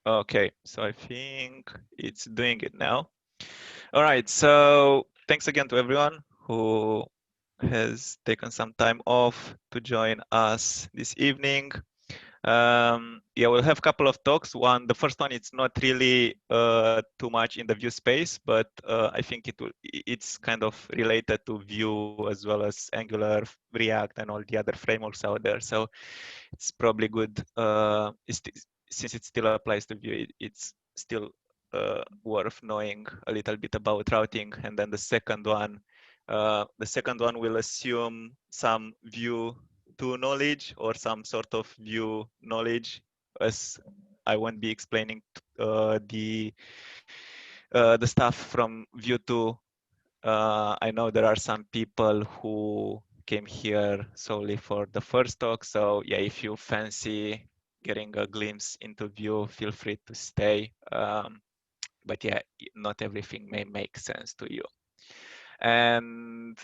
Okay, so I think it's doing it now. All right, so thanks again to everyone who has taken some time off to join us this evening. Yeah, we'll have a couple of talks. The first one, it's not really too much in the Vue space, but I think it's kind of related to Vue as well as Angular, React, and all the other frameworks out there. So it's probably good since it still applies to Vue. It's still worth knowing a little bit about routing. And then the second one will assume some Vue 2 knowledge or some sort of Vue knowledge, as I won't be explaining the stuff from Vue 2. I know there are some people who came here solely for the first talk. So yeah, if you fancy getting a glimpse into Vue, feel free to stay. But yeah, not everything may make sense to you. And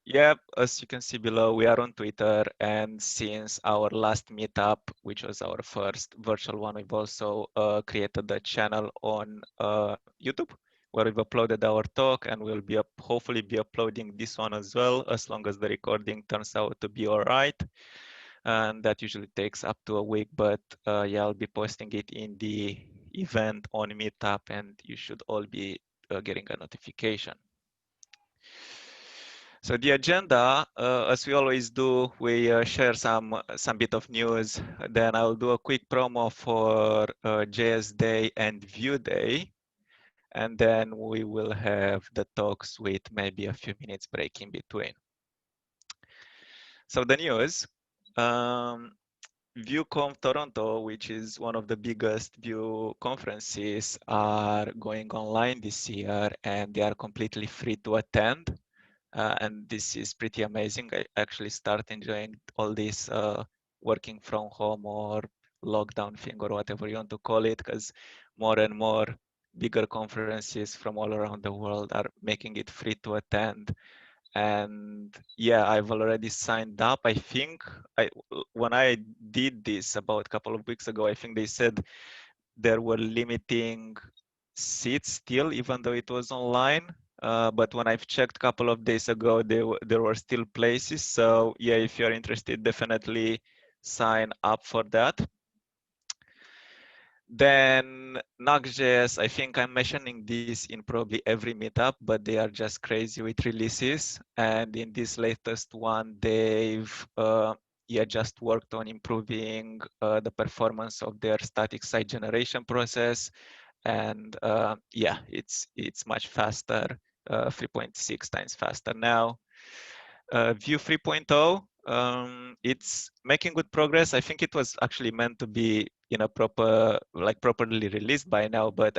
yeah, as you can see below, we are on Twitter. And since our last meetup, which was our first virtual one, we've also created a channel on YouTube where we've uploaded our talk, and we'll be hopefully be uploading this one as well, as long as the recording turns out to be all right. And that usually takes up to a week, but yeah, I'll be posting it in the event on Meetup, and you should all be getting a notification. So the agenda, as we always do, we share some bit of news. Then I'll do a quick promo for jsDay and vueDay, and then we will have the talks with maybe a few minutes break in between. So the news, VueConf Toronto, which is one of the biggest Vue conferences, are going online this year, and they are completely free to attend. And this is pretty amazing. I actually start enjoying all this working from home or lockdown thing or whatever you want to call it, because more and more bigger conferences from all around the world are making it free to attend. And yeah, I've already signed up. I think when I did this about a couple of weeks ago, I think they said there were limiting seats still, even though it was online. But when I've checked a couple of days ago, there were still places. So yeah, if you're interested, definitely sign up for that. Then Nuxt.js, I think I'm mentioning this in probably every meetup, but they are just crazy with releases. And in this latest one, they've yeah, just worked on improving the performance of their static site generation process. And yeah, it's much faster, 3.6 times faster now. Vue 3.0, it's making good progress. I think it was actually meant to be in a properly released by now, but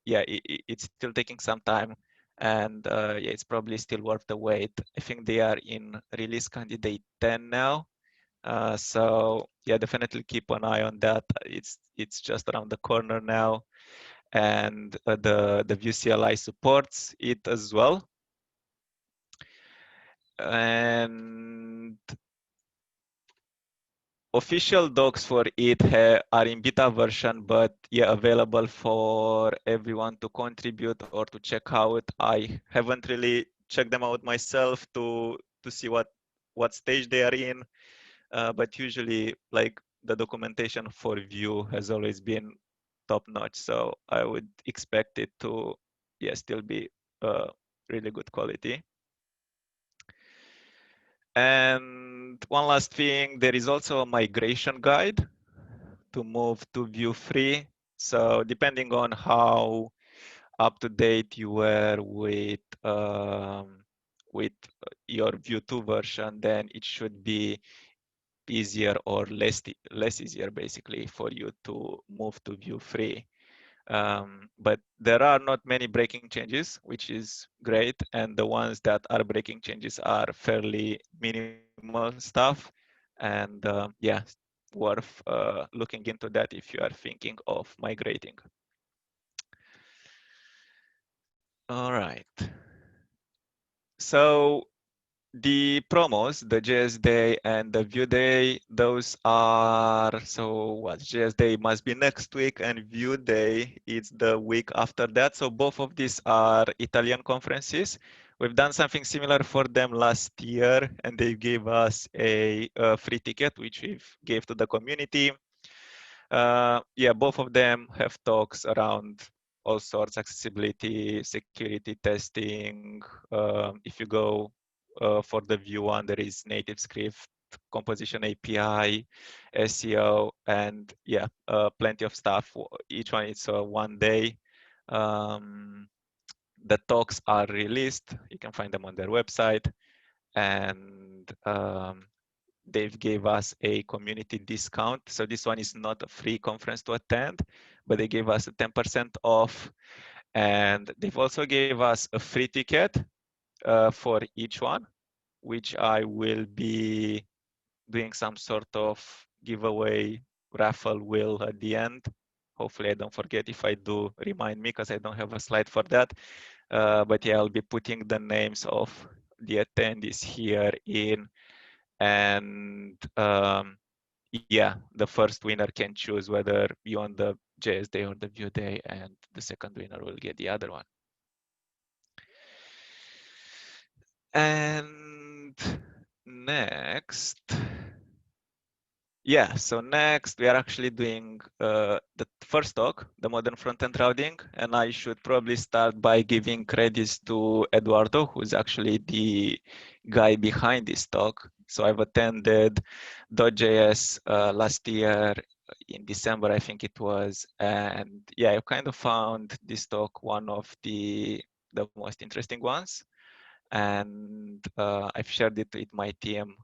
yeah, it's still taking some time, and yeah, it's probably still worth the wait. I think they are in release candidate 10 now. So yeah, definitely keep an eye on that. It's just around the corner now, and the Vue CLI supports it as well. And official docs for it are in beta version, but yeah, available for everyone to contribute or to check out. I haven't really checked them out myself to see what stage they are in, but usually like the documentation for Vue has always been top notch, so I would expect it to yeah still be really good quality. And one last thing, there is also a migration guide to move to Vue 3. So depending on how up to date you were with your Vue 2 version, then it should be easier or less easier basically for you to move to Vue 3. But there are not many breaking changes, which is great. And the ones that are breaking changes are fairly minimal stuff. And yeah, worth looking into that if you are thinking of migrating. All right. So The promos, the jsDay and the vueDay, those are, so what, jsDay must be next week and vueDay is the week after that. So both of these are Italian conferences. We've done something similar for them last year and they gave us a free ticket, which we gave to the community. Yeah, both of them have talks around all sorts, accessibility, security testing. If you go for the Vue one, there is native script, composition API, SEO, and yeah, plenty of stuff. Each one is 1 day. Um, the talks are released. You can find them on their website. And they've gave us a community discount. So this one is not a free conference to attend, but they gave us a 10% off. And they've also gave us a free ticket for each one, which I will be doing some sort of giveaway raffle wheel at the end. Hopefully I don't forget. If I do, remind me because I don't have a slide for that. But yeah, I'll be putting the names of the attendees here in, and yeah, the first winner can choose whether you want the jsDay or the vueDay, and the second winner will get the other one. And next, yeah, so next we are actually doing the first talk, the modern front-end routing, and I should probably start by giving credits to Eduardo, who's actually the guy behind this talk. So I've attended .js last year in December, I think it was, and yeah, I kind of found this talk one of the most interesting ones, and I've shared it with my team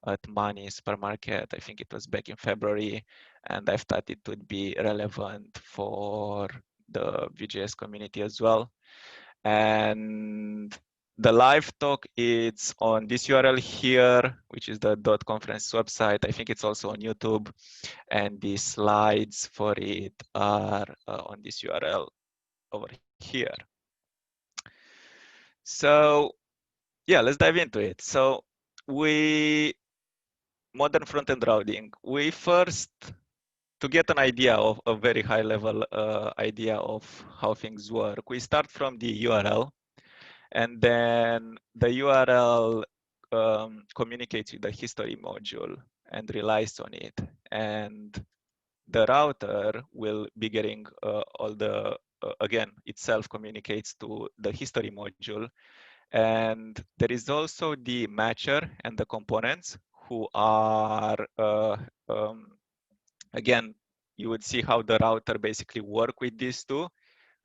at Money Supermarket. I think it was back in February, and I thought it would be relevant for the Vue.js community as well. And the live talk is on this URL here, which is the .conference website. I think it's also on YouTube, and the slides for it are on this URL over here. So yeah, let's dive into it. So we modern front-end routing. We first, to get an idea of a very high level idea of how things work, we start from the URL, and then the URL communicates with the history module and relies on it. And the router will be getting all the, again, itself communicates to the history module. And there is also the matcher and the components who are, again, you would see how the router basically work with these two,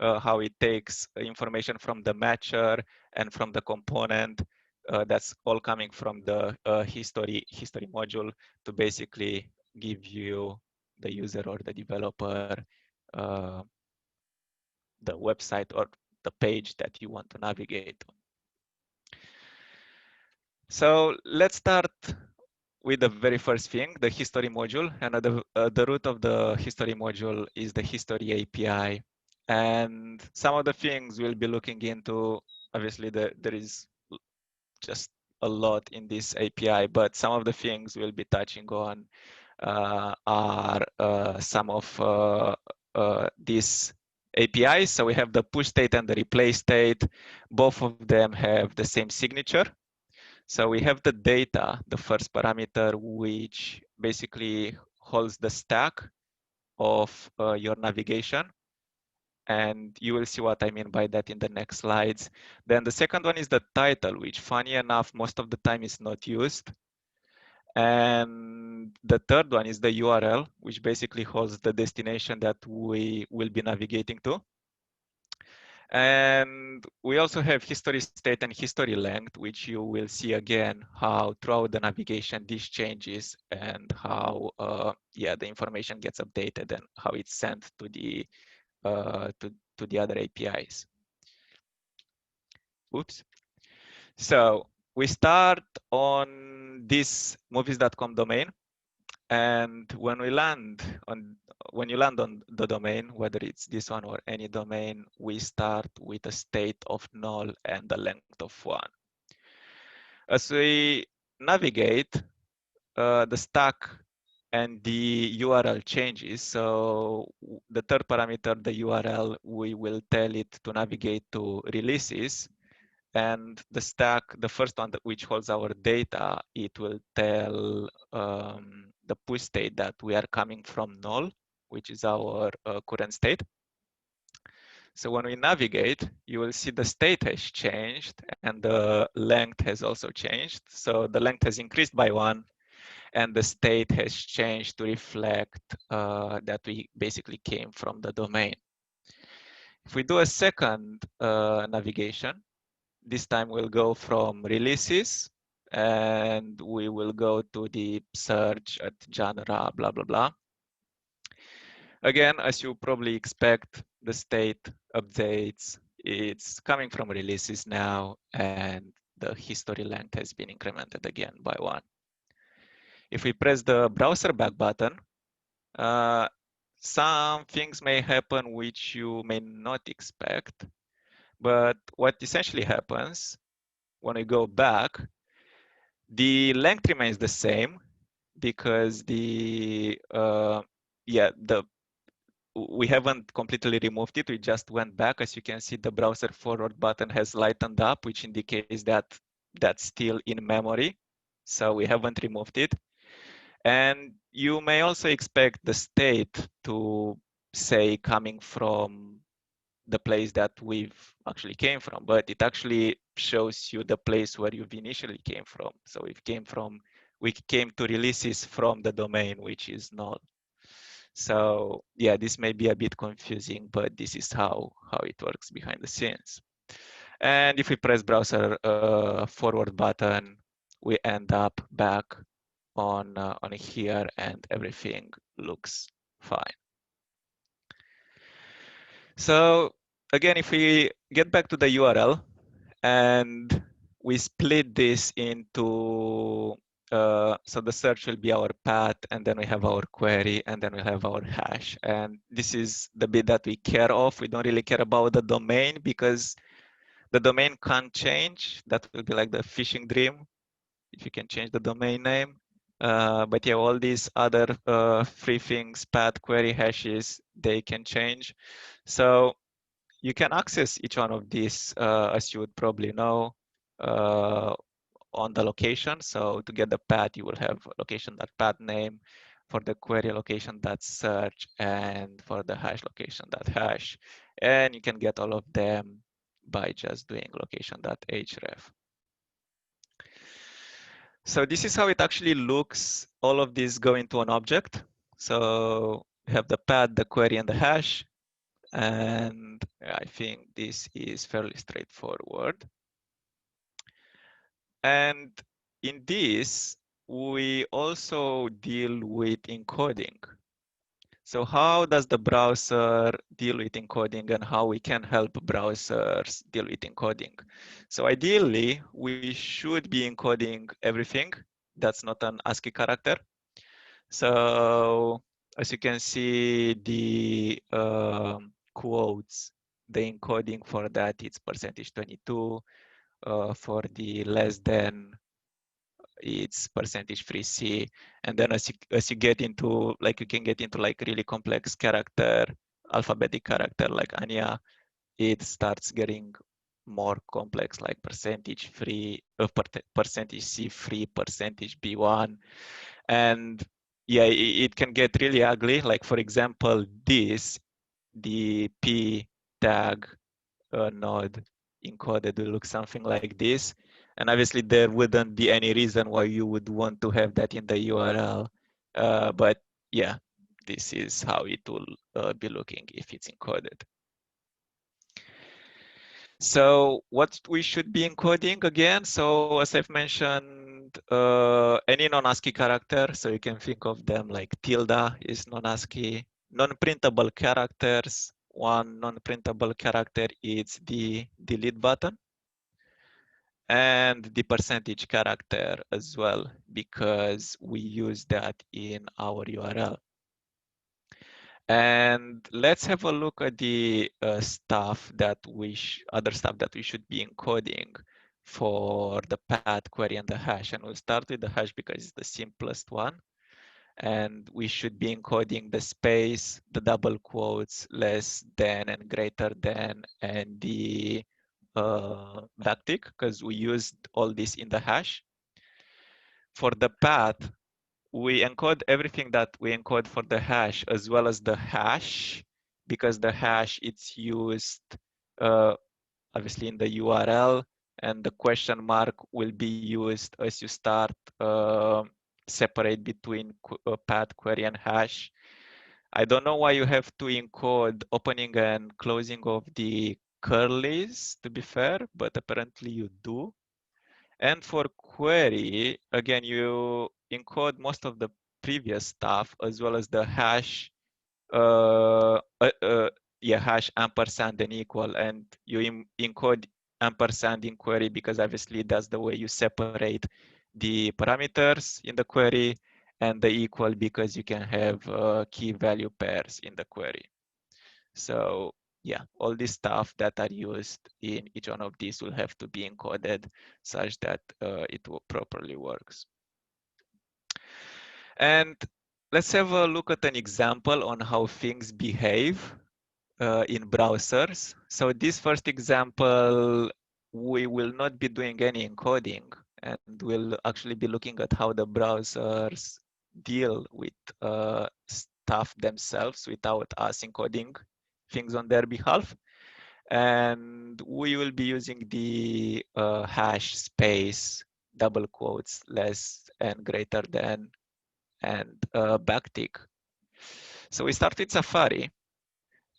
how it takes information from the matcher and from the component. That's all coming from the history module to basically give you, the user or the developer, uh, the website or the page that you want to navigate to. So let's start with the very first thing, the history module. And the root of the history module is the history API. And some of the things we'll be looking into, obviously there is just a lot in this API, but some of the things we'll be touching on are some of these APIs. So we have the push state and the replace state. Both of them have the same signature. So we have the data, the first parameter, which basically holds the stack of your navigation. And you will see what I mean by that in the next slides. Then the second one is the title, which funny enough, most of the time is not used. And the third one is the URL, which basically holds the destination that we will be navigating to. And we also have history state and history length, which you will see again how throughout the navigation this changes and how yeah, the information gets updated and how it's sent to the to the other APIs. Oops. So we start on this movies.com domain, and when you land on the domain, whether it's this one or any domain, we start with a state of null and the length of 1. As we navigate, the stack and the URL changes. So the third parameter, the URL, we will tell it to navigate to releases. And the stack, the first one which holds our data, it will tell the push state that we are coming from null, which is our current state. So when we navigate, you will see the state has changed and the length has also changed. So the length has increased by 1 and the state has changed to reflect that we basically came from the domain. If we do a second navigation, this time we'll go from releases and we will go to the search at genre, blah, blah, blah. Again, as you probably expect, the state updates. It's coming from releases now and the history length has been incremented again by 1. If we press the browser back button, some things may happen which you may not expect. But what essentially happens when we go back, the length remains the same because we haven't completely removed it. We just went back. As you can see, the browser forward button has lightened up, which indicates that that's still in memory. So we haven't removed it. And you may also expect the state to say coming from the place that we've actually came from, but it actually shows you the place where you've initially came from. So we came to releases from the domain, which is null. So yeah, this may be a bit confusing, but this is how it works behind the scenes. And if we press browser forward button, we end up back on here and everything looks fine. So again, if we get back to the URL and we split this into, so the search will be our path, and then we have our query, and then we have our hash. And this is the bit that we care of. We don't really care about the domain because the domain can't change. That will be like the fishing dream if you can change the domain name. But yeah, all these other three things, path, query, hashes, they can change. So you can access each one of these, as you would probably know, on the location. So to get the path, you will have location.path name, for the query location.search, and for the hash location.hash. And you can get all of them by just doing location.href. So this is how it actually looks. All of these go into an object. So we have the path, the query, and the hash. And I think this is fairly straightforward. And in this, we also deal with encoding. So how does the browser deal with encoding and how we can help browsers deal with encoding? So ideally, we should be encoding everything that's not an ASCII character. So as you can see, the quotes, the encoding for that, it's %22. For the less than, it's %3C. And then as you get into, like, you can get into like really complex character, alphabetic character like Anya, it starts getting more complex, like %3, %C3, %B1. And yeah, it can get really ugly. Like for example, the P tag node encoded will look something like this. And obviously there wouldn't be any reason why you would want to have that in the URL. But yeah, this is how it will be looking if it's encoded. So what we should be encoding again? So as I've mentioned, any non-ASCII character, so you can think of them like tilde is non-ASCII, non-printable characters. One non-printable character is the delete button, and the percentage character as well, because we use that in our URL. And let's have a look at the other stuff that we should be encoding. for the path query and the hash. And we'll start with the hash because it's the simplest one. And we should be encoding the space, the double quotes, less than and greater than, and the backtick, because we used all this in the hash. For the path, we encode everything that we encode for the hash as well as the hash, because the hash it's used uh, obviously in the URL, and the question mark will be used as you start separate between path query and hash. I don't know why you have to encode opening and closing of the curlies, to be fair, but apparently you do. And for query, again, you encode most of the previous stuff as well as the hash, yeah, hash ampersand and equal, and you encode ampersand in query because obviously that's the way you separate the parameters in the query, and the equal because you can have key value pairs in the query. So yeah, all this stuff that are used in each one of these will have to be encoded such that it will properly works. And let's have a look at an example on how things behave in browsers. So this first example, we will not be doing any encoding, and we'll actually be looking at how the browsers deal with stuff themselves without us encoding things on their behalf. And we will be using the hash space, double quotes, less and greater than, and backtick. So we start with Safari.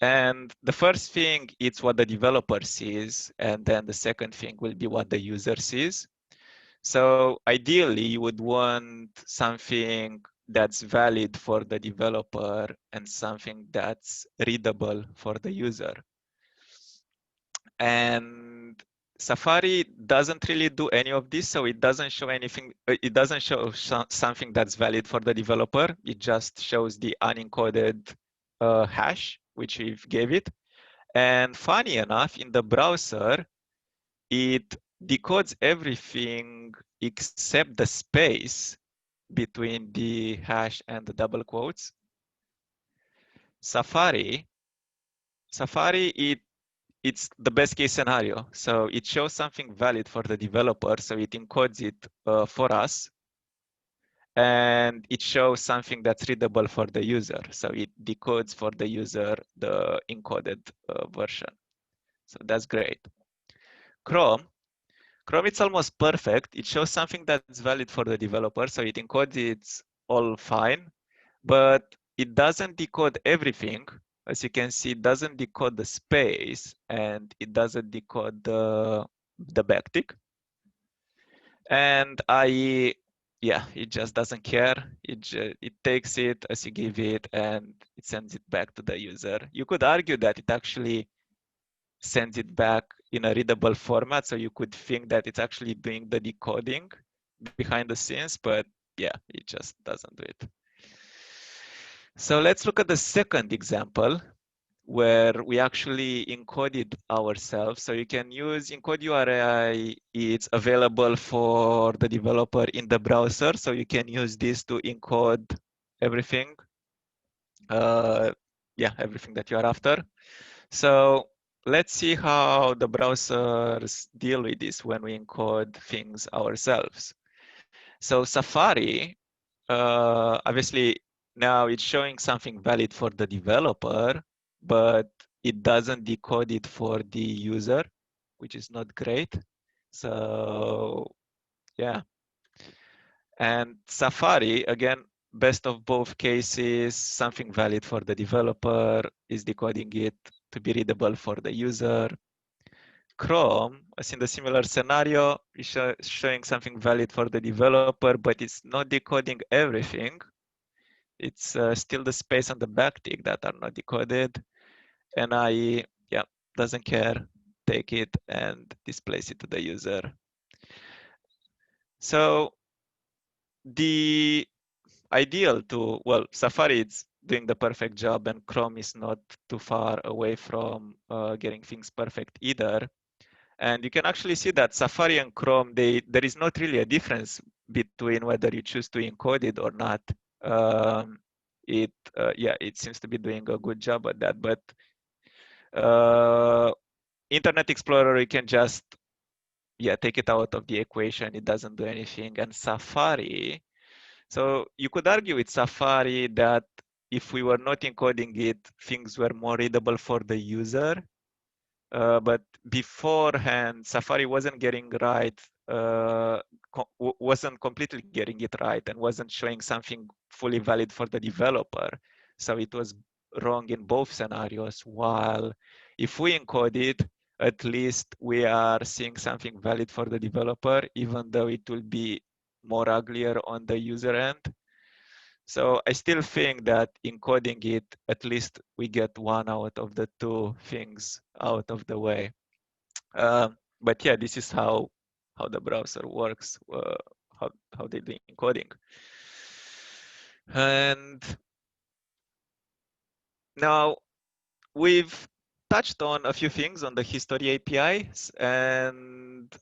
And the first thing is what the developer sees, and then the second thing will be what the user sees. So ideally, you would want something that's valid for the developer and something that's readable for the user. And Safari doesn't really do any of this, so it doesn't show anything. It doesn't show something that's valid for the developer. It just shows the unencoded hash, which we gave it. And funny enough, in the browser, it decodes everything except the space between the hash and the double quotes. Safari, it's the best case scenario. So it shows something valid for the developer, so it encodes it for us. And it shows something that's readable for the user. So it decodes for the user the encoded version. So that's great. Chrome, it's almost perfect. It shows something that's valid for the developer, so it encodes it all fine, but it doesn't decode everything. As you can see, it doesn't decode the space, and it doesn't decode the backtick. And yeah, it just doesn't care. It takes it as you give it, and it sends it back to the user. You could argue that it actually sends it back in a readable format, so you could think that it's actually doing the decoding behind the scenes, but yeah, it just doesn't do it. So let's look at the second example where we actually encoded ourselves. So you can use encode URI. It's available for the developer in the browser, so you can use this to encode everything. Yeah, everything that you are after. So let's see how the browsers deal with this when we encode things ourselves. So Safari, obviously now it's showing something valid for the developer, but it doesn't decode it for the user, which is not great. So yeah. And Safari, again, best of both cases, something valid for the developer is decoding it to be readable for the user. Chrome, as in the similar scenario, is showing something valid for the developer, but it's not decoding everything. It's still the space and the backtick that are not decoded. And yeah, doesn't care, take it and displace it to the user. So the ideal to, well, Safari is doing the perfect job, and Chrome is not too far away from getting things perfect either. And you can actually see that Safari and Chrome, there is not really a difference between whether you choose to encode it or not. Um, yeah, it seems to be doing a good job at that. But Internet Explorer, you can just take it out of the equation. It doesn't do anything. And Safari, so you could argue with Safari that if we were not encoding it, things were more readable for the user. But beforehand, Safari wasn't getting right, wasn't completely getting it right, and wasn't showing something fully valid for the developer. So it was wrong in both scenarios. While if we encode it, at least we are seeing something valid for the developer, even though it will be more uglier on the user end. So I still think that encoding it, at least we get one out of the two things out of the way. But yeah, this is how the browser works, how they do encoding. And now we've touched on a few things on the history APIs, and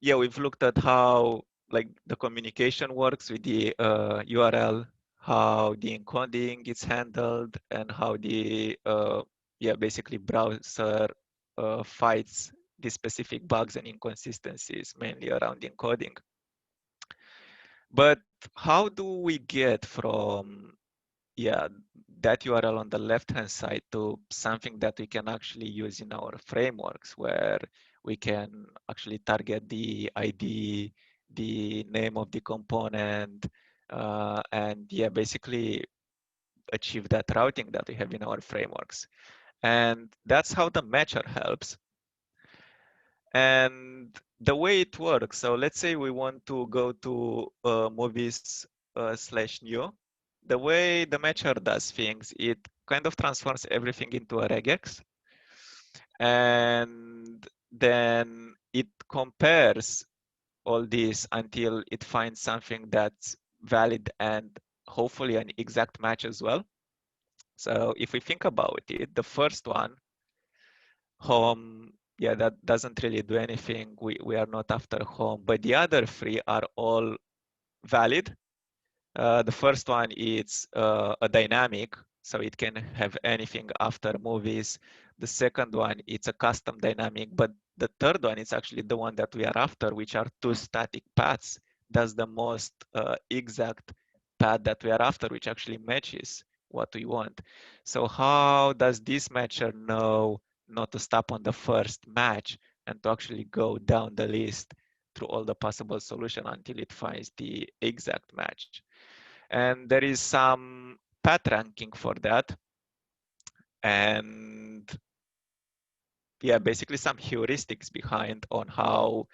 yeah, we've looked at how like the communication works with the URL, how the encoding is handled, and how the yeah, basically browser fights the specific bugs and inconsistencies, mainly around encoding. But how do we get from yeah, that URL on the left-hand side to something that we can actually use in our frameworks, where we can actually target the ID, the name of the component, and yeah, basically achieve that routing that we have in our frameworks. And that's how the matcher helps. And the way it works, so let's say we want to go to movies slash new. The way the matcher does things, it kind of transforms everything into a regex, and then it compares all this until it finds something that's valid and hopefully an exact match as well. So if we think about it, the first one, home, yeah, that doesn't really do anything. We are not after home, but the other three are all valid. The first one is a dynamic, so it can have anything after movies. The second one, it's a custom dynamic, but the third one is actually the one that we are after, which are two static paths. That's the most exact path that we are after, which actually matches what we want. So how does this matcher know not to stop on the first match and to actually go down the list through all the possible solutions until it finds the exact match? And there is some path ranking for that. And yeah, basically some heuristics behind on how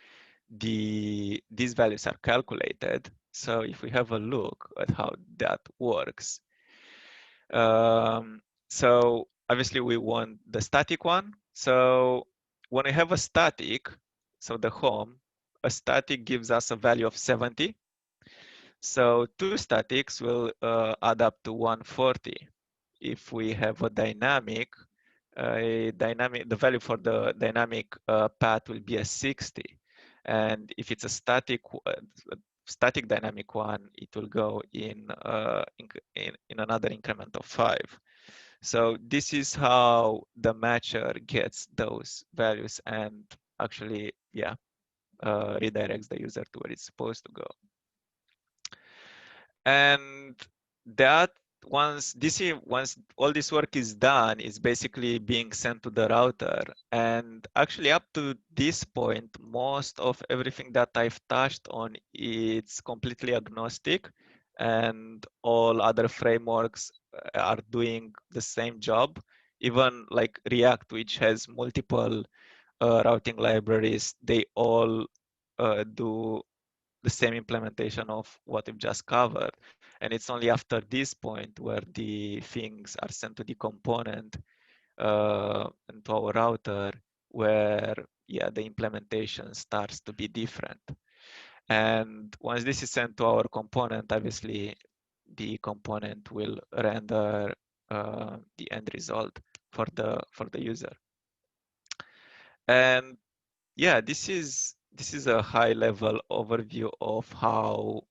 these values are calculated. So if we have a look at how that works, so obviously we want the static one. So when we have a static, so the home, a static gives us a value of 70. So two statics will add up to 140. If we have a dynamic, the value for the dynamic path will be a 60. And if it's a static dynamic one, it will go in another increment of 5. So this is how the matcher gets those values and actually, yeah, redirects the user to where it's supposed to go. And that once all this work is done, is basically being sent to the router. And actually up to this point, most of everything that I've touched on, it's completely agnostic, and all other frameworks are doing the same job. Even like React, which has multiple routing libraries, they all do the same implementation of what we've just covered. And it's only after this point where the things are sent to the component and to our router where, yeah, the implementation starts to be different. And once this is sent to our component, obviously the component will render the end result for the user. And yeah, this is a high-level overview of how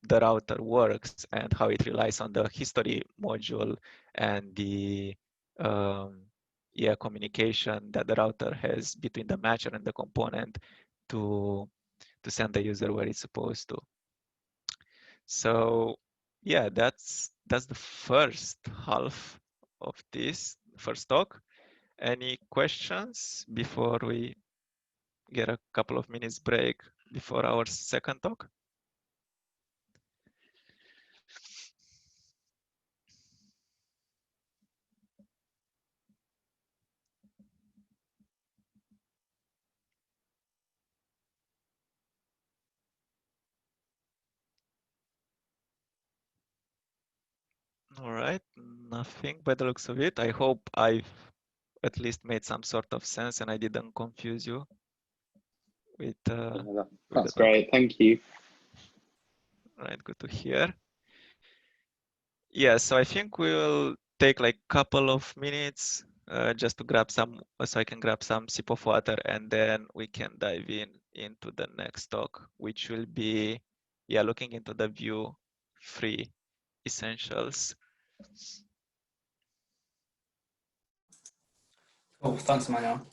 the router works and how it relies on the history module and the um, yeah, communication that the router has between the matcher and the component to send the user where it's supposed to. So yeah, that's the first half of this first talk. Any questions before we get a couple of minutes break before our second talk? All right, nothing by the looks of it. I hope I've at least made some sort of sense and I didn't confuse you with with the That's talk. great. Thank you. All right, good to hear. Yeah, so I think we'll take like couple of minutes just to grab some, so I can grab some sip of water, and then we can dive into the next talk, which will be, yeah, looking into the Vue free essentials. Cool. Thanks, Emanuel.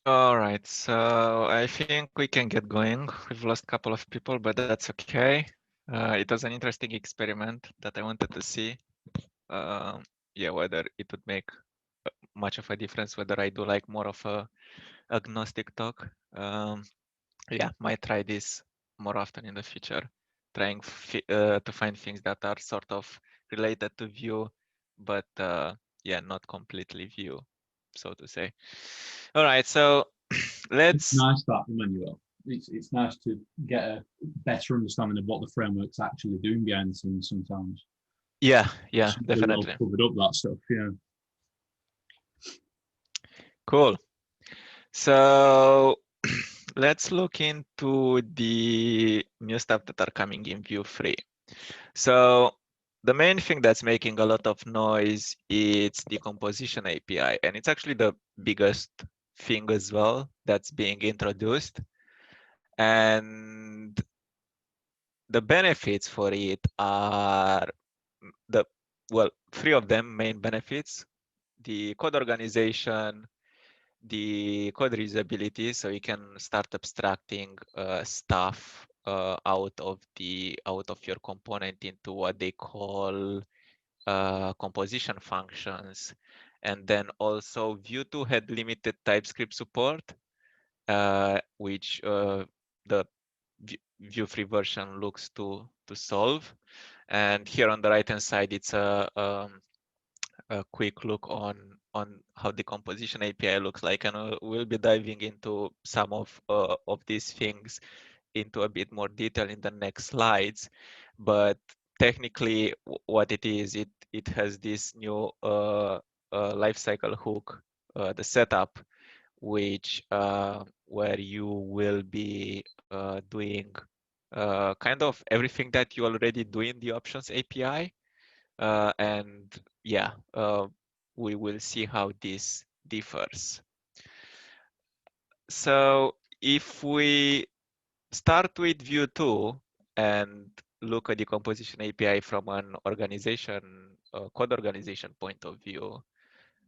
All right, so I think we can get going. We've lost a couple of people, but that's okay. It was an interesting experiment that I wanted to see. Yeah, whether it would make much of a difference, whether I do like more of a agnostic talk. Yeah, might try this more often in the future, trying to find things that are sort of related to Vue, but yeah, not completely Vue, so to say. All right, so It's let's. nice that, Emmanuel. It's nice to get a better understanding of what the framework's actually doing behind the scenes sometimes. Yeah, It's really well definitely. covered up, that stuff, yeah. Cool. So let's look into the new stuff that are coming in Vue free. So the main thing that's making a lot of noise is the composition API, and it's actually the biggest thing as well that's being introduced. And the benefits for it are the, well, three of them main benefits: the code organization, the code reusability, so you can start abstracting stuff out of your component into what they call composition functions. And then also Vue 2 had limited TypeScript support, which the Vue free version looks to solve. And here on the right hand side, it's a quick look on how the composition API looks like, and we'll be diving into some of these things into a bit more detail in the next slides. But technically, what it is, it has this new lifecycle hook, the setup, which where you will be doing kind of everything that you already do in the options API. And yeah, we will see how this differs. So if we start with Vue 2 and look at the composition API from an organization code organization point of view.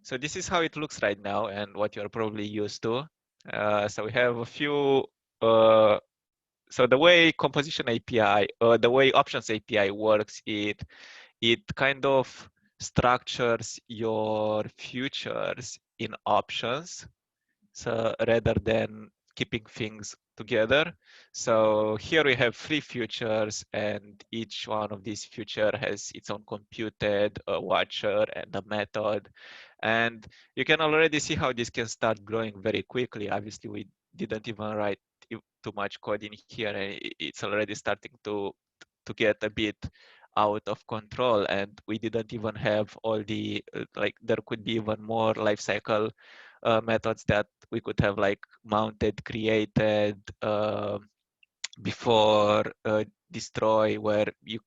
So this is how it looks right now and what you're probably used to. So we have a few, so the way composition API, the way options API works, it kind of structures your futures in options. So rather than keeping things together. So here we have 3 futures, and each one of these future has its own computed watcher and a method. And you can already see how this can start growing very quickly. Obviously, we didn't even write too much code in here, and it's already starting to get a bit out of control, and we didn't even have all the like there could be even more lifecycle methods that we could have like mounted, created before destroy, where you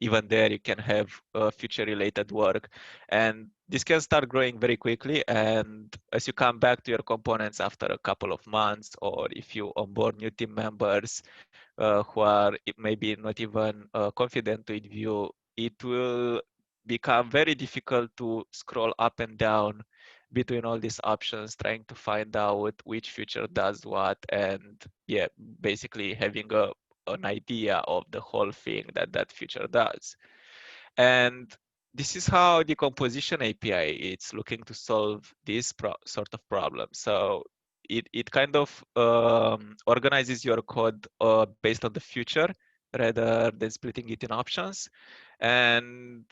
even there you can have future related work, and this can start growing very quickly. And as you come back to your components after a couple of months, or if you onboard new team members who are maybe not even confident with Vue, it will become very difficult to scroll up and down between all these options, trying to find out which feature does what, and yeah, basically having an idea of the whole thing that feature does. And this is how the composition API is looking to solve this sort of problem. So it kind of organizes your code based on the future rather than splitting it in options. And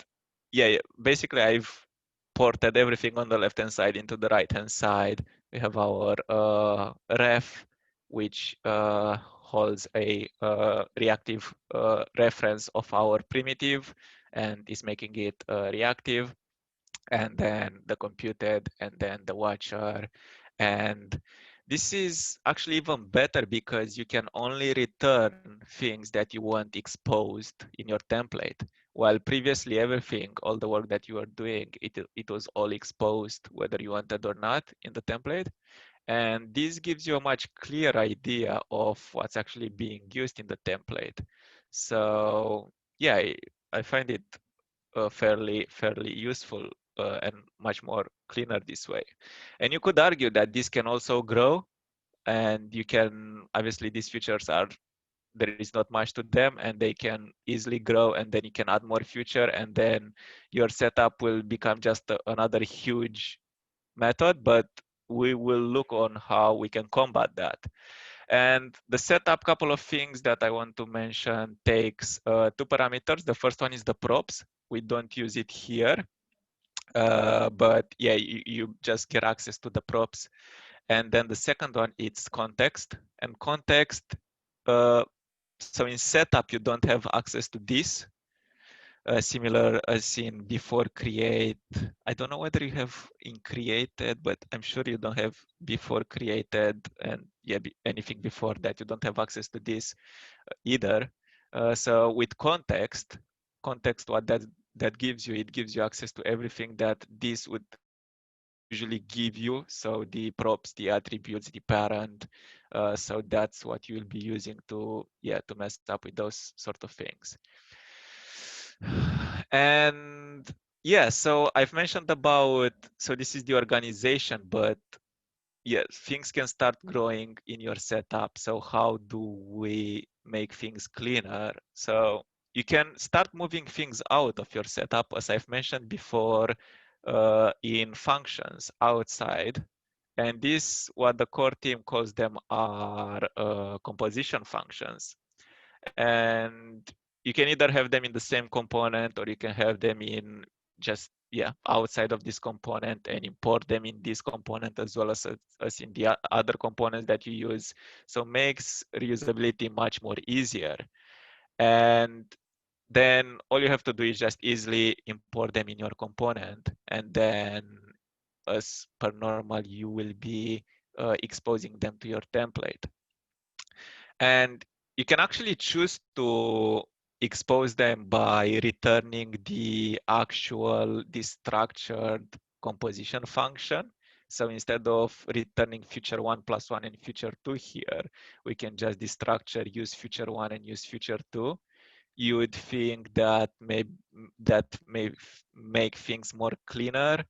yeah, basically I've ported everything on the left-hand side into the right-hand side. We have our ref, which holds a reactive reference of our primitive and is making it reactive, and then the computed, and then the watcher. And this is actually even better because you can only return things that you want exposed in your template. While previously everything, all the work that you were doing, it was all exposed whether you wanted or not in the template. And this gives you a much clearer idea of what's actually being used in the template. So yeah, I find it fairly useful and much more cleaner this way. And you could argue that this can also grow, and you can obviously these features are there is not much to them, and they can easily grow, and then you can add more feature, and then your setup will become just another huge method. But we will look on how we can combat that. And the setup, couple of things that I want to mention, takes 2 parameters. The first one is the props. We don't use it here, but yeah, you just get access to the props. And then the second one, it's context. And context, so in setup, you don't have access to this. Similar as in before create. I don't know whether you have in created, but I'm sure you don't have before created, and yeah, anything before that, you don't have access to this either. So with context, what that gives you, it gives you access to everything that this would usually give you. So the props, the attributes, the parent. So that's what you will be using to mess up with those sort of things. And yeah, so I've mentioned about, so this is the organization, but yeah, things can start growing in your setup. So how do we make things cleaner? So you can start moving things out of your setup, as I've mentioned before, in functions outside. And this, what the core team calls them, are composition functions. And you can either have them in the same component, or you can have them in just outside of this component and import them in this component as well as in the other components that you use. So makes reusability much more easier. And then all you have to do is just easily import them in your component, and then as per normal, you will be exposing them to your template. And you can actually choose to expose them by returning the actual destructured composition function. So instead of returning future 1 plus 1 and future 2 here, we can just destructure use future 1 and use future 2. You would think that may make things more cleaner,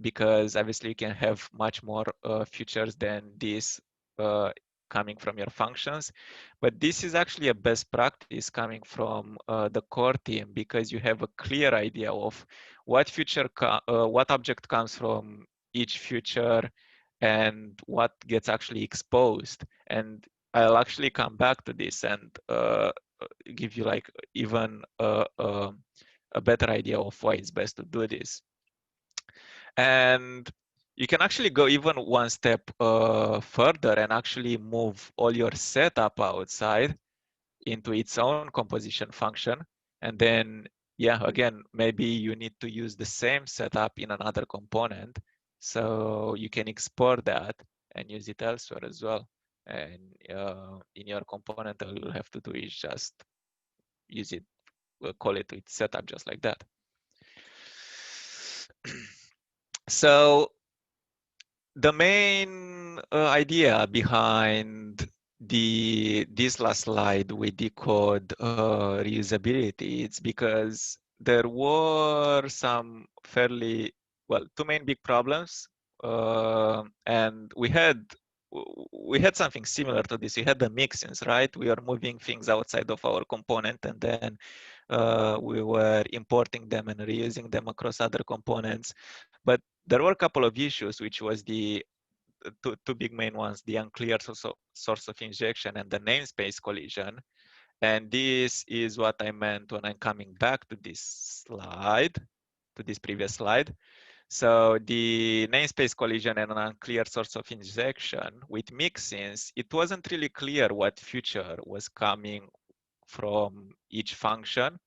because obviously you can have much more features than this coming from your functions. But this is actually a best practice coming from the core team, because you have a clear idea of what what object comes from each feature and what gets actually exposed. And I'll actually come back to this and give you like even a better idea of why it's best to do this. And you can actually go even one step further and actually move all your setup outside into its own composition function. And then, yeah, again, maybe you need to use the same setup in another component. So you can export that and use it elsewhere as well. And in your component, all you'll have to do is just use it, call it its setup just like that. So the main idea behind this last slide with the code reusability, it's because there were some fairly, well, two main big problems, and we had something similar to this. We had the mixins, right? We are moving things outside of our component, and then we were importing them and reusing them across other components. But there were a couple of issues, which was the two big main ones: the unclear source of injection and the namespace collision. And this is what I meant when I'm coming back to this slide, to this previous slide. So the namespace collision and an unclear source of injection with mixins, it wasn't really clear what feature was coming from each function.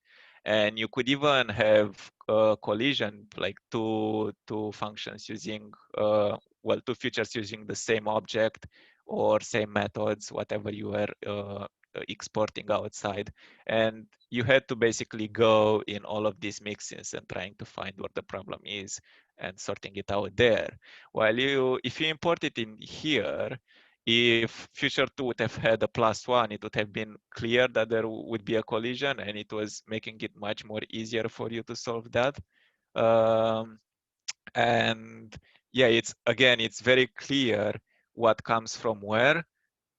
And you could even have a collision, like two functions using, well, two features using the same object or same methods, whatever you were exporting outside. And you had to basically go in all of these mixins and trying to find what the problem is and sorting it out there. While if you import it in here, if feature 2 would have had a +1, it would have been clear that there would be a collision, and it was making it much more easier for you to solve that. And yeah, it's very clear what comes from where.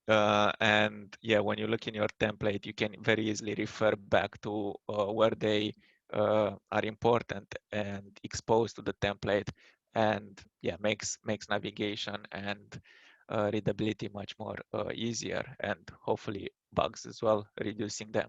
And yeah, when you look in your template, you can very easily refer back to where they are important and exposed to the template. And yeah, makes navigation and readability much more easier, and hopefully bugs as well, reducing them.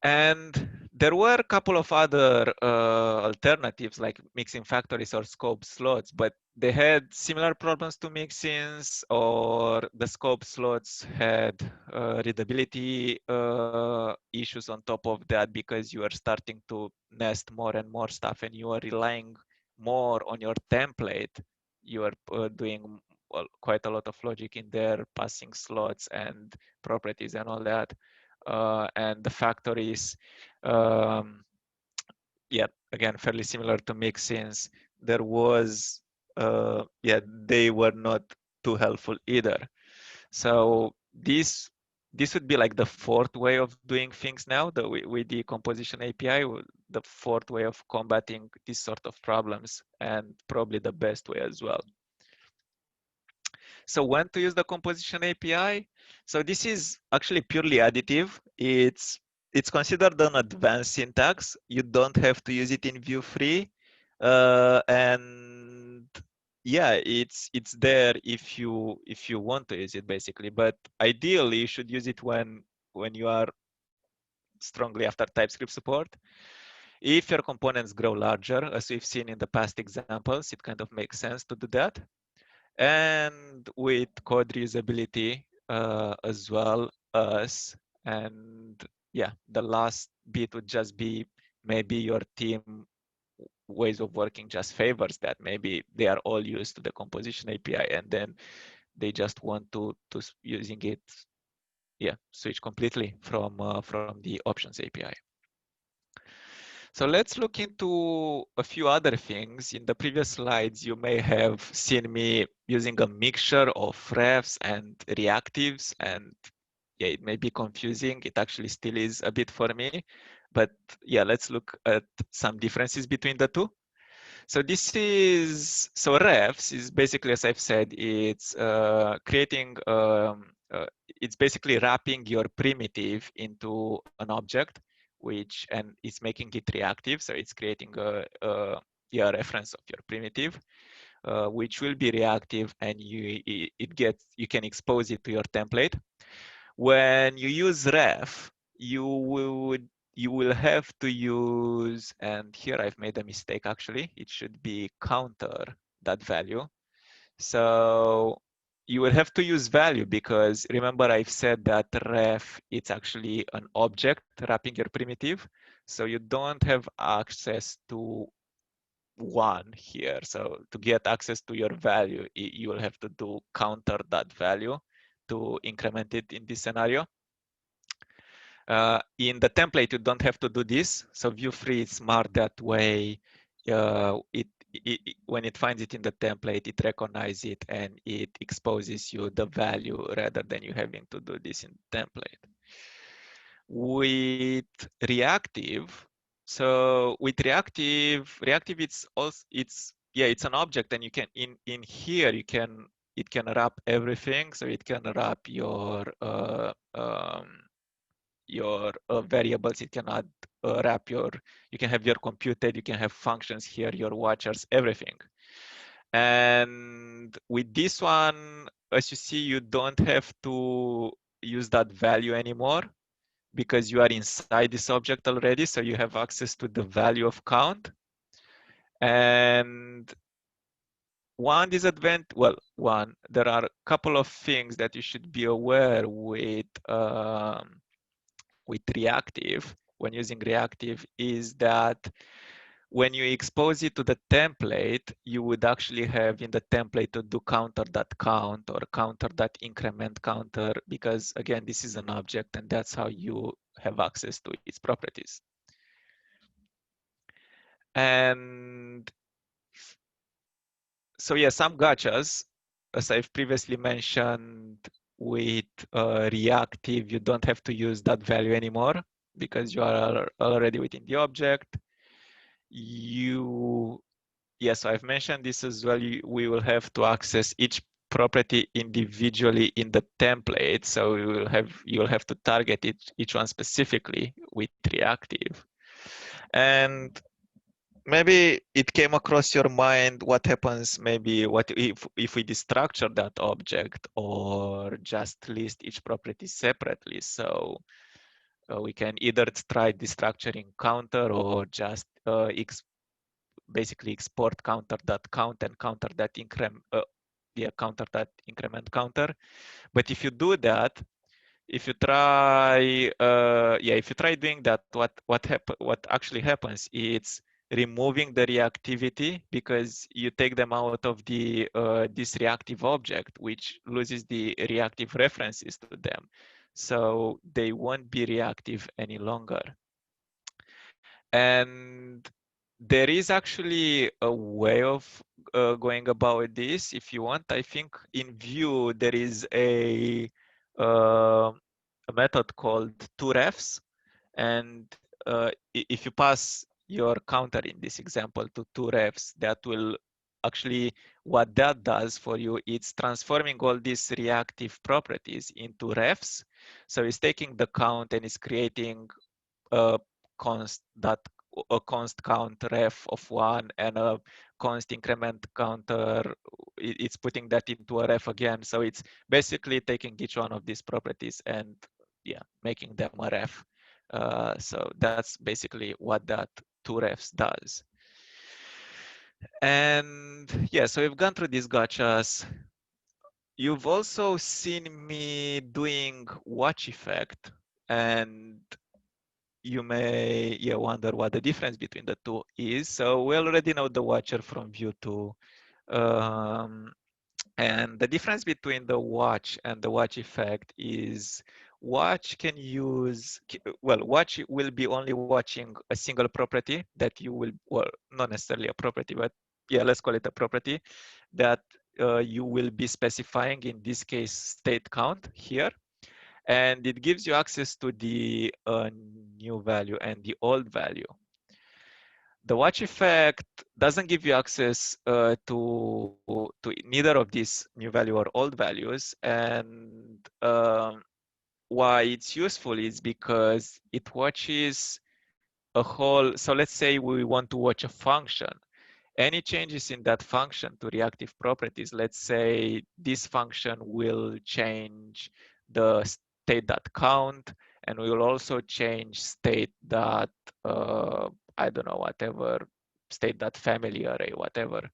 And there were a couple of other alternatives, like mixing factories or scope slots, but they had similar problems to mixins, or the scope slots had readability issues on top of that, because you are starting to nest more and more stuff, and you are relying more on your template. You are doing, well, quite a lot of logic in there, passing slots and properties and all that. And the factories, yeah, again, fairly similar to mixins. There was, yeah, they were not too helpful either. So this would be like the fourth way of doing things now, with the composition API, the fourth way of combating these sort of problems, and probably the best way as well. So when to use the composition API? So this is actually purely additive. It's considered an advanced syntax. You don't have to use it in Vue free, and yeah, it's there if you want to use it, basically. But ideally, you should use it when you are strongly after TypeScript support. If your components grow larger, as we've seen in the past examples, it kind of makes sense to do that. And with code reusability as well as, and yeah, the last bit would just be, maybe your team ways of working just favors that. Maybe they are all used to the composition API, and then they just want to using it, yeah, switch completely from the options API. So let's look into a few other things. In the previous slides, you may have seen me using a mixture of refs and reactives, and yeah, it may be confusing. It actually still is a bit for me, but yeah, let's look at some differences between the two. So so refs is basically, as I've said, it's creating, it's basically wrapping your primitive into an object, and it's making it reactive. So it's creating yeah, reference of your primitive, which will be reactive, and you can expose it to your template. When you use ref, you will have to use, and here I've made a mistake actually, it should be counter that value. So you will have to use value, because remember I've said that ref, it's actually an object wrapping your primitive. So you don't have access to one here. So to get access to your value, you will have to do counter that value to increment it in this scenario. In the template, you don't have to do this. So Vue3 is smart that way. When it finds it in the template, it recognizes it and it exposes you the value rather than you having to do this in the template. With reactive, reactive, it's also, it's an object, and you can in here it can wrap everything. So it can wrap your variables. It can add wrap you can have your computed, you can have functions here, your watchers, everything. And with this one, as you see, you don't have to use that value anymore, because you are inside this object already. So you have access to the value of count. And there are a couple of things that you should be aware with reactive, when using reactive, is that when you expose it to the template, you would actually have in the template to do counter.count or counter.increment counter, because again, this is an object and that's how you have access to its properties. And so yeah, some gotchas, as I've previously mentioned, with reactive, you don't have to use that value anymore because you are already within the object. Yes, I've mentioned this as well. We will have to access each property individually in the template. So you'll have to target each one specifically with reactive. And maybe it came across your mind what happens, what if we destructure that object or just list each property separately. So we can either try destructuring counter or just basically export counter.count and counter.increment counter. But if you do that, if you try doing that, what actually happens is removing the reactivity, because you take them out of this reactive object, which loses the reactive references to them, so they won't be reactive any longer. And there is actually a way of going about this if you want. I think in Vue there is a method called toRefs, and if you pass your counter in this example to toRefs, that will actually, what that does for you, it's transforming all these reactive properties into refs. So it's taking the count and it's creating a const count ref of 1 and a const increment counter. It's putting that into a ref again. So it's basically taking each one of these properties and making them a ref. So that's basically what that toRefs does. And yeah, so we've gone through these gotchas. You've also seen me doing watch effect, and you may wonder what the difference between the two is. So we already know the watcher from Vue 2. And the difference between the watch and the watch effect is watch will be only watching a single property that you will, well, not necessarily a property, but yeah, let's call it a property that you will be specifying, in this case, state count here. and it gives you access to the new value and the old value. The watch effect doesn't give you access to neither of these new value or old values, and why it's useful is because it watches a whole. So let's say we want to watch a function. Any changes in that function to reactive properties, let's say this function will change the state.count, and we will also change state dot I don't know, whatever, state.family array, whatever.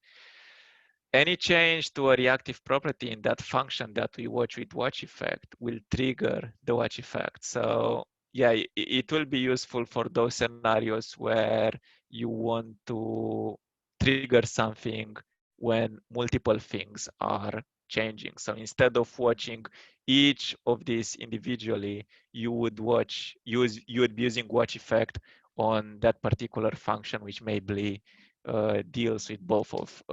Any change to a reactive property in that function that we watch with watch effect will trigger the watch effect. So yeah, it will be useful for those scenarios where you want to trigger something when multiple things are changing. So instead of watching each of these individually, you would be using watch effect on that particular function, which maybe deals with both of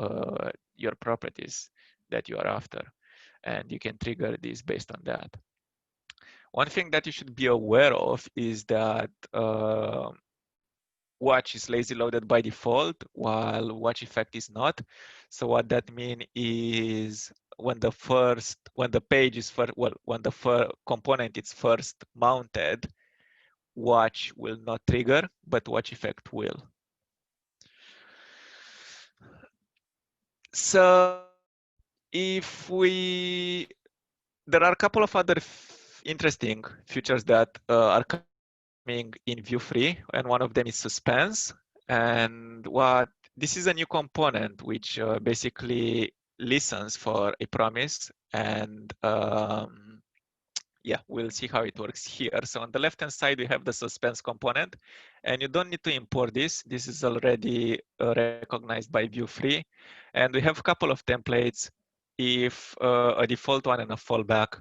your properties that you are after, and you can trigger this based on that. One thing that you should be aware of is that watch is lazy loaded by default, while watch effect is not. So what that means is when the page is first, well, when the component is first mounted, watch will not trigger, but watch effect will. So if we, there are a couple of other interesting features that are coming in Vue 3, and one of them is Suspense. And this is a new component which basically listens for a promise, and yeah, we'll see how it works here. So on the left-hand side, we have the Suspense component, and you don't need to import this. This is already recognized by Vue 3. And we have a couple of templates, if a default one and a fallback.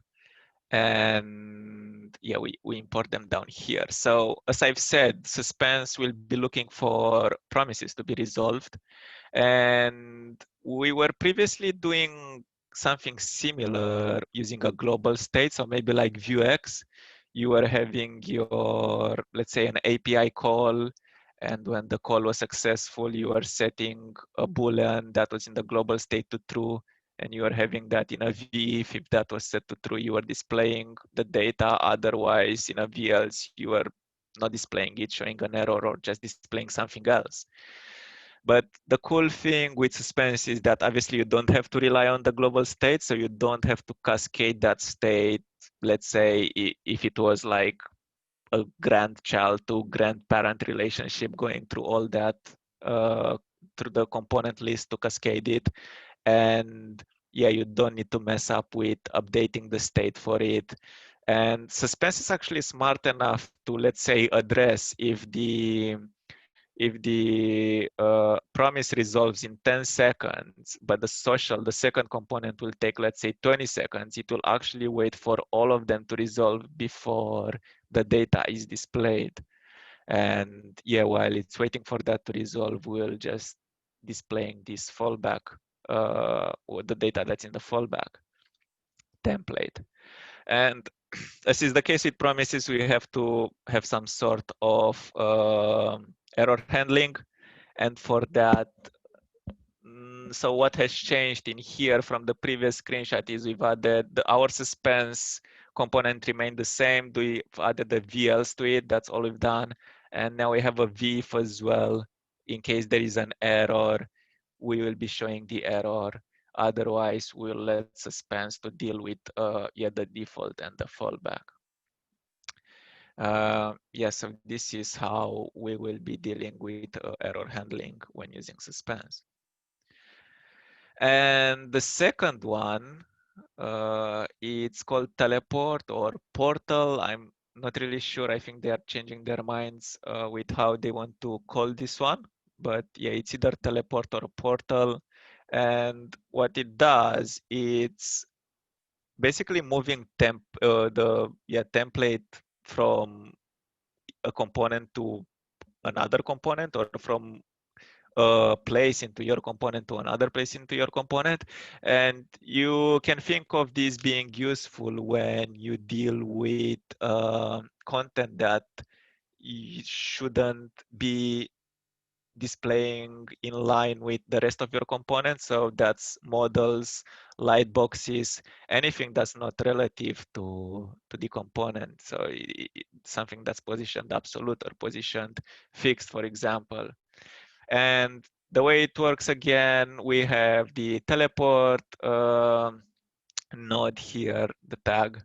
And yeah, we import them down here. So as I've said, Suspense will be looking for promises to be resolved. And we were previously doing something similar using a global state. So maybe like Vuex, you were having your, let's say, an API call. And when the call was successful, you were setting a Boolean that was in the global state to true. And you are having that in a V. If that was set to true, you are displaying the data. Otherwise, in a V else, you are not displaying it, showing an error, or just displaying something else. But the cool thing with Suspense is that obviously you don't have to rely on the global state, so you don't have to cascade that state. Let's say if it was like a grandchild to grandparent relationship, going through all that through the component list to cascade it. And yeah, you don't need to mess up with updating the state for it. And Suspense is actually smart enough to, let's say, address if the promise resolves in 10 seconds, but the second component will take, let's say, 20 seconds, it will actually wait for all of them to resolve before the data is displayed. And yeah, while it's waiting for that to resolve, we'll just displaying this fallback, or the data that's in the fallback template. And as is the case with promises, we have to have some sort of error handling. And for that, so what has changed in here from the previous screenshot is we've added our Suspense component remained the same. We've added the VLs to it. That's all we've done. And now we have a VIF as well. In case there is an error, we will be showing the error. Otherwise, we'll let Suspense to deal with yeah, the default and the fallback. Yeah, so this is how we will be dealing with error handling when using Suspense. And the second one, it's called Teleport or Portal. I'm not really sure. I think they are changing their minds with how they want to call this one. But yeah, it's either Teleport or Portal. And what it does, it's basically moving template from a component to another component, or from place into your component to another place into your component. And you can think of this being useful when you deal with content that shouldn't be displaying in line with the rest of your components. So that's models, light boxes, anything that's not relative to the component. So something that's positioned absolute or positioned fixed, for example. And the way it works again, we have the teleport node here, the tag,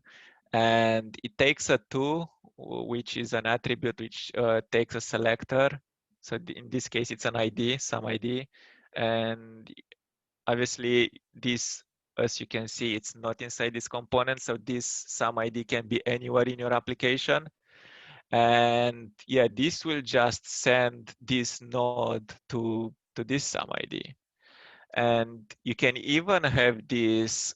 and it takes a to, which is an attribute which takes a selector. So in this case, it's an ID, some ID. And obviously this, as you can see, it's not inside this component. So this some ID can be anywhere in your application. And yeah, this will just send this node to this some ID. And you can even have this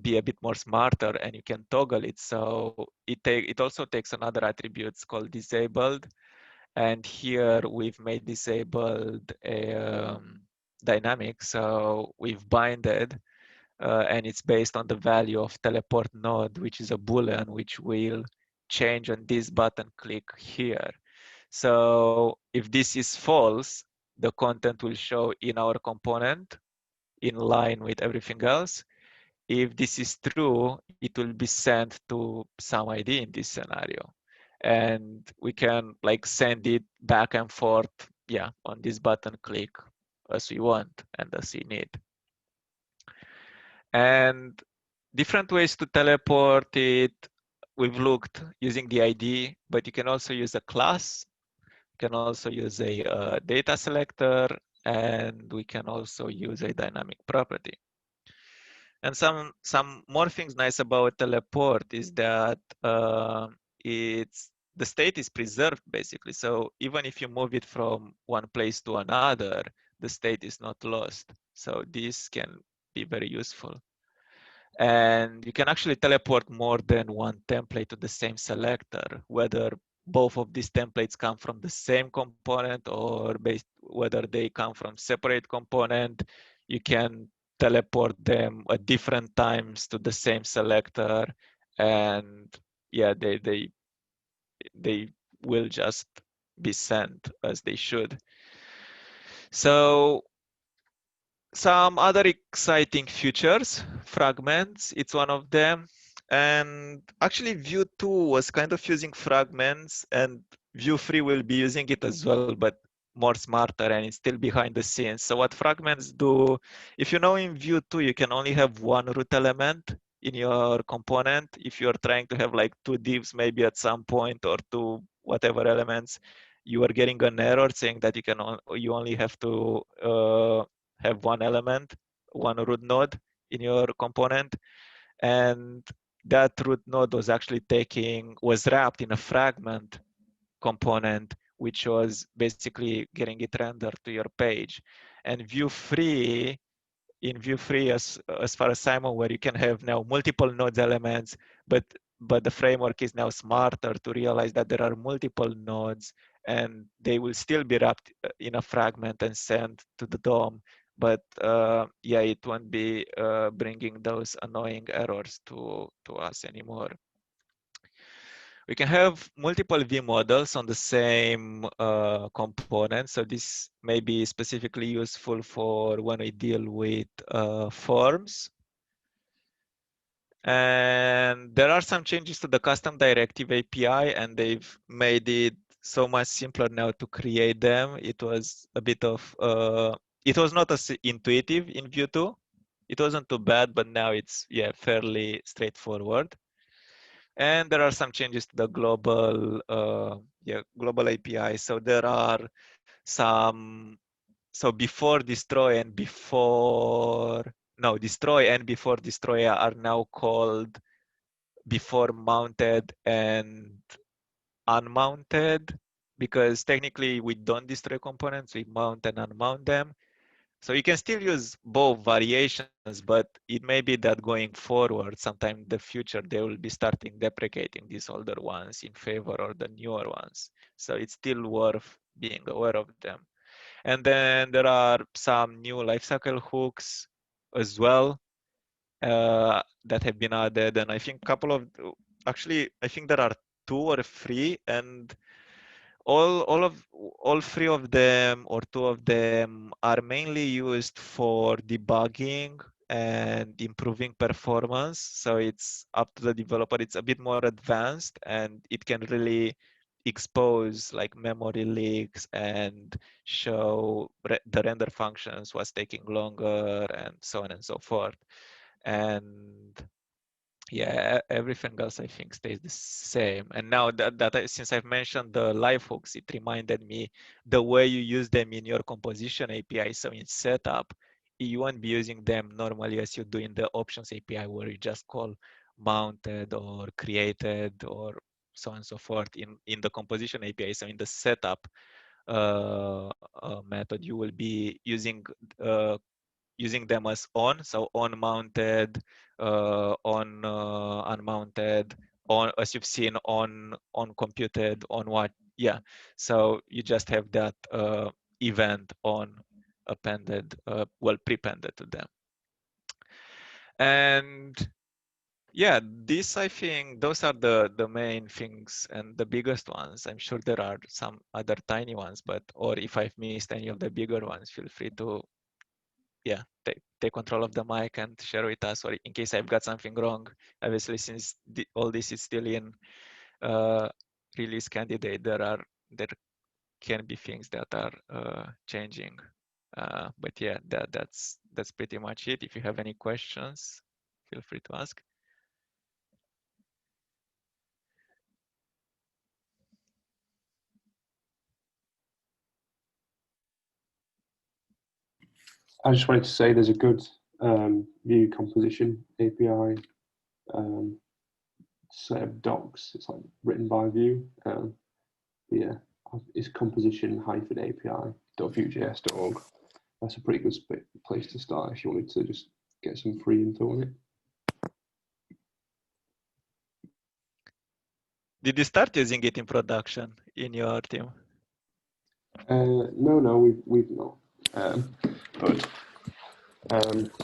be a bit more smarter, and you can toggle it. So it also takes another attributes called disabled. And here we've made disabled a dynamic. So we've binded and it's based on the value of teleport node, which is a boolean, which will change on this button click here. So if this is false, the content will show in our component in line with everything else. If this is true, it will be sent to some ID in this scenario. And we can like send it back and forth, yeah, on this button click as we want and as we need. And different ways to teleport it, we've looked using the ID, but you can also use a class. You can also use a data selector, and we can also use a dynamic property. And some more things nice about teleport is that it's the state is preserved basically. So even if you move it from one place to another, the state is not lost. So this can be very useful. And you can actually teleport more than one template to the same selector, whether both of these templates come from the same component or whether they come from separate component. You can teleport them at different times to the same selector, and yeah, they will just be sent as they should. So some other exciting features, Fragments, it's one of them. And actually Vue 2 was kind of using Fragments, and Vue 3 will be using it as well, but more smarter, and it's still behind the scenes. So what Fragments do, if you know in Vue 2, you can only have one root element in your component. If you're trying to have like two divs maybe at some point, or two whatever elements, you are getting an error saying that you only have to have one element, one root node in your component. And that root node was wrapped in a fragment component, which was basically getting it rendered to your page. And in Vue 3, as far as Simon, where you can have now multiple nodes elements, but the framework is now smarter to realize that there are multiple nodes and they will still be wrapped in a fragment and sent to the DOM. But yeah, it won't be bringing those annoying errors to us anymore. We can have multiple V models on the same component. So this may be specifically useful for when we deal with forms. And there are some changes to the custom directive API, and they've made it so much simpler now to create them. It was a bit of, it was not as intuitive in Vue 2. It wasn't too bad, but now it's fairly straightforward. And there are some changes to the global API. So there are some, so before destroy and before destroy are now called before mounted and unmounted, because technically we don't destroy components, we mount and unmount them. So you can still use both variations, but it may be that going forward, sometime in the future, they will be starting deprecating these older ones in favor of the newer ones. So it's still worth being aware of them. And then there are some new lifecycle hooks as well that have been added. And I think actually, I think there are 2 or 3, and all 3 of them or 2 of them are mainly used for debugging and improving performance. So it's up to the developer. It's a bit more advanced, and it can really expose like memory leaks and show the render functions was taking longer and so on and so forth. And yeah, everything else I think stays the same. And now since I've mentioned the live hooks, it reminded me the way you use them in your composition API. So in setup, you won't be using them normally as you do in the options API, where you just call mounted or created or so on and so forth in the composition API. So in the setup method, you will be uh, using them as on, so on mounted, on unmounted, on, as you've seen, on computed, on what, yeah. So you just have that event on appended, well, prepended to them. And yeah, this, I think those are the main things and the biggest ones. I'm sure there are some other tiny ones, but or if I've missed any of the bigger ones, feel free to yeah, take control of the mic and share with us, or in case I've got something wrong. Obviously, since all this is still in uh, release candidate, there can be things that are changing. But yeah, that's pretty much it. If you have any questions, feel free to ask. I just wanted to say there's a good Vue composition API set of docs. It's like written by Vue. Yeah, it's composition-api.vuejs.org. That's a pretty good place to start if you wanted to just get some free info on it. Did you start using it in production in your team? No, we've not. But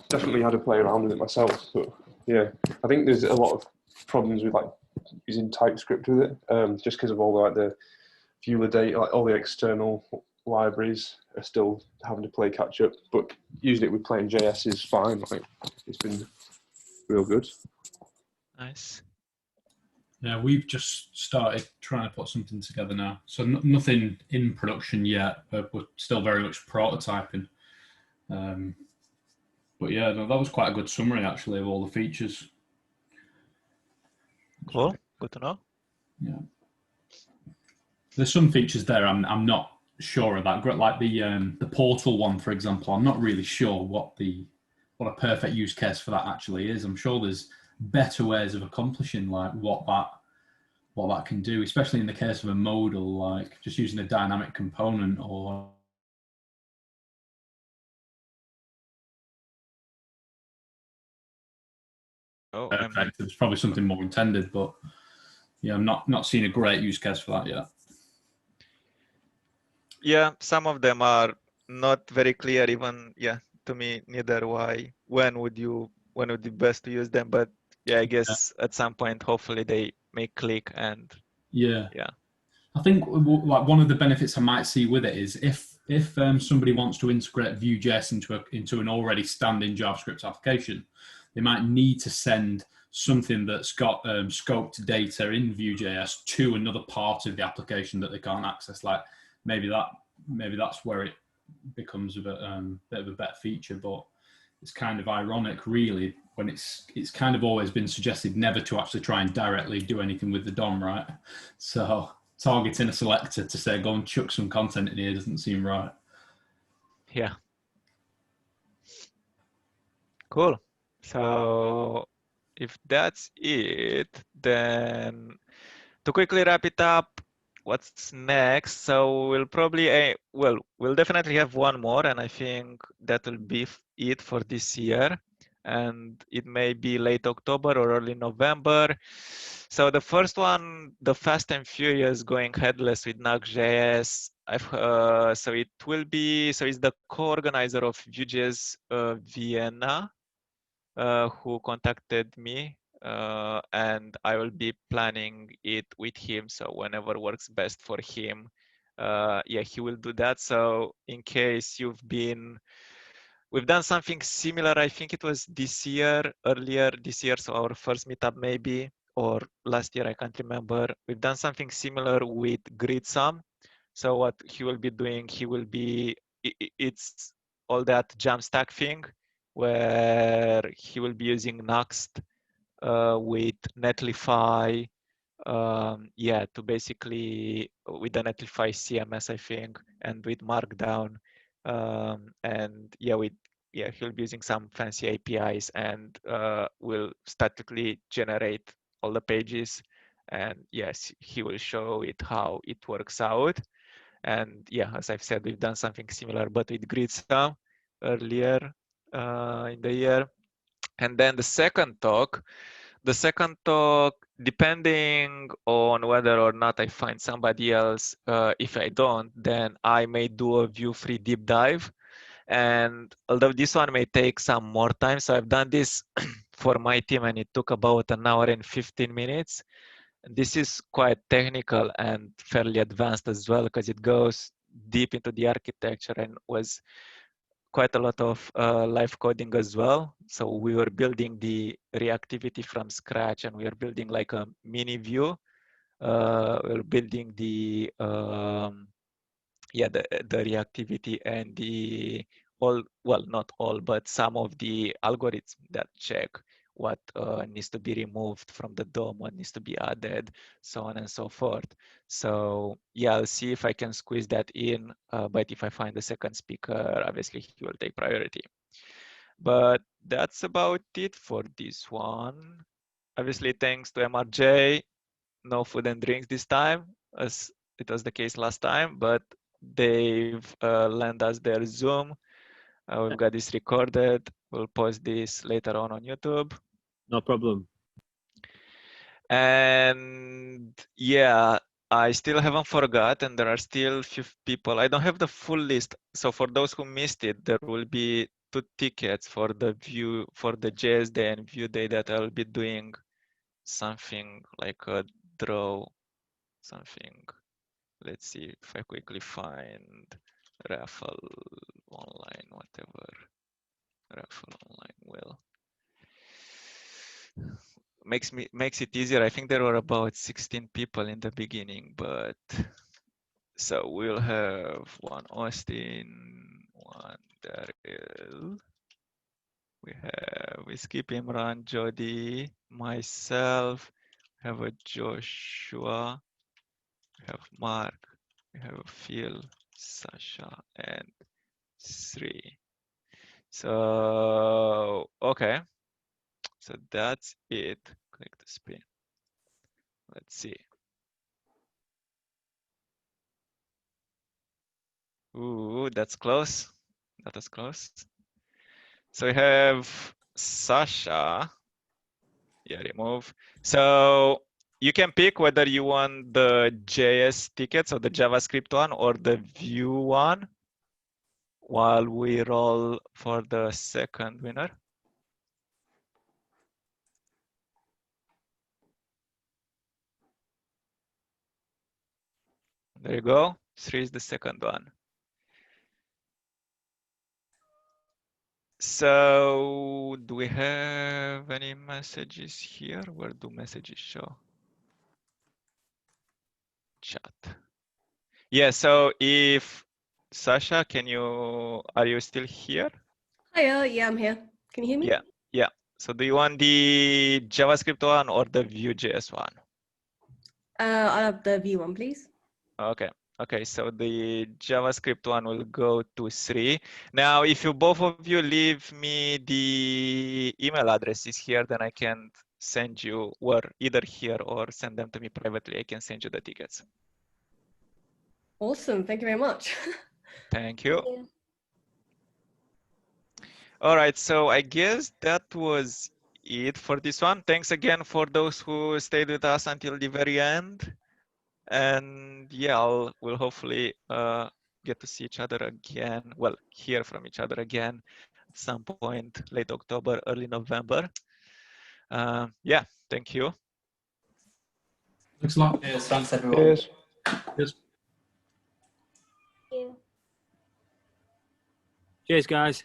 definitely had to play around with it myself. So yeah, I think there's a lot of problems with like using TypeScript with it, just because of all like the vueDay, like all the external libraries are still having to play catch up. But using it with plain JS is fine. Like it's been real good. Nice. Yeah, we've just started trying to put something together now. So nothing in production yet, but we're still very much prototyping. But yeah, no, that was quite a good summary actually of all the features. Cool. Good to know. Yeah. There's some features there I'm not sure of that. Like the portal one, for example. I'm not really sure what a perfect use case for that actually is. I'm sure there's better ways of accomplishing like what that can do, especially in the case of a modal, like just using a dynamic component or perfect. There's probably something more intended, but yeah, I'm not seeing a great use case for that yet. Yeah, some of them are not very clear, even to me neither. When would be best to use them? But yeah, I guess at some point, hopefully they may click and yeah. Yeah. I think like one of the benefits I might see with it is if somebody wants to integrate Vue.js into an already standing JavaScript application, they might need to send something that's got scoped data in Vue.js to another part of the application that they can't access. Like maybe that's where it becomes a bit of a better feature, but it's kind of ironic, really, when it's kind of always been suggested never to actually try and directly do anything with the DOM, right? So targeting a selector to say go and chuck some content in here doesn't seem right. Yeah. Cool. So if that's it, then to quickly wrap it up, what's next? So we'll probably, well, we'll definitely have one more, and I think that will be it for this year. And it may be late October or early November. So the first one, the Fast and Furious going headless with Nuxt.js. So it will be, so it's the co-organizer of Vue.js Vienna who contacted me, and I will be planning it with him. So whenever works best for him, yeah, he will do that. So in case we've done something similar. I think it was this year, earlier this year. So our first meetup maybe, or last year, I can't remember. We've done something similar with GridSum. So what he will be doing, it's all that Jamstack thing where he will be using Nuxt with Netlify, yeah, to basically with the Netlify CMS, I think, and with Markdown, and yeah, he'll be using some fancy APIs and will statically generate all the pages, and yes, he will show it how it works out. And yeah, as I've said, we've done something similar, but with GridSum earlier in the year. And then the second talk, depending on whether or not I find somebody else, if I don't, then I may do a Vue free deep dive. And although this one may take some more time, so I've done this for my team and it took about an hour and 15 minutes. This is quite technical and fairly advanced as well because it goes deep into the architecture and was quite a lot of live coding as well. So we were building the reactivity from scratch and we are building like a mini Vue. We're building the the reactivity and the well, not all, but some of the algorithms that check what needs to be removed from the DOM, what needs to be added, so on and so forth. So yeah, I'll see if I can squeeze that in, but if I find a second speaker, obviously he will take priority. But that's about it for this one. Obviously, thanks to MRJ, no food and drinks this time, as it was the case last time, but they've lent us their Zoom. We've got this recorded. We'll post this later on YouTube. No problem. And yeah, I still haven't forgotten. There are still few people. I don't have the full list. So for those who missed it, there will be 2 tickets for the jsDay and vueDay that I'll be doing something like a draw, something. Let's see if I quickly find raffle online, whatever. Raffle online will. Makes it easier. I think there were about 16 people in the beginning, but so we'll have one Austin, one Daryl. We skip Imran, Jody, myself, we have a Joshua, we have Mark, we have a Phil, Sasha, and Sri. So okay, so that's it. Click the spin. Let's see. Ooh, that's close. That was close. So we have Sasha. Yeah, remove. So you can pick whether you want the JS ticket, so the JavaScript one, or the Vue one, while we roll for the second winner. There you go. 3 is the second one. So do we have any messages here? Where do messages show? Chat. Yeah, so if Sasha, are you still here? Hiya, yeah, I'm here. Can you hear me? Yeah, yeah. So do you want the JavaScript one or the Vue.js one? I'll have the Vue one, please. Okay. Okay, so the JavaScript one will go to 3. Now, if you both of you leave me the email addresses here, then I can send you, or either here or send them to me privately. I can send you the tickets. Awesome. Thank you very much. Thank you. Thank you. All right, so I guess that was it for this one. Thanks again for those who stayed with us until the very end. And yeah, we'll hopefully get to see each other again. Well, hear from each other again at some point, late October, early November. Yeah, thank you. Thanks a lot. Cheers. Thanks, everyone. Cheers. Cheers. Thank you. Cheers, guys.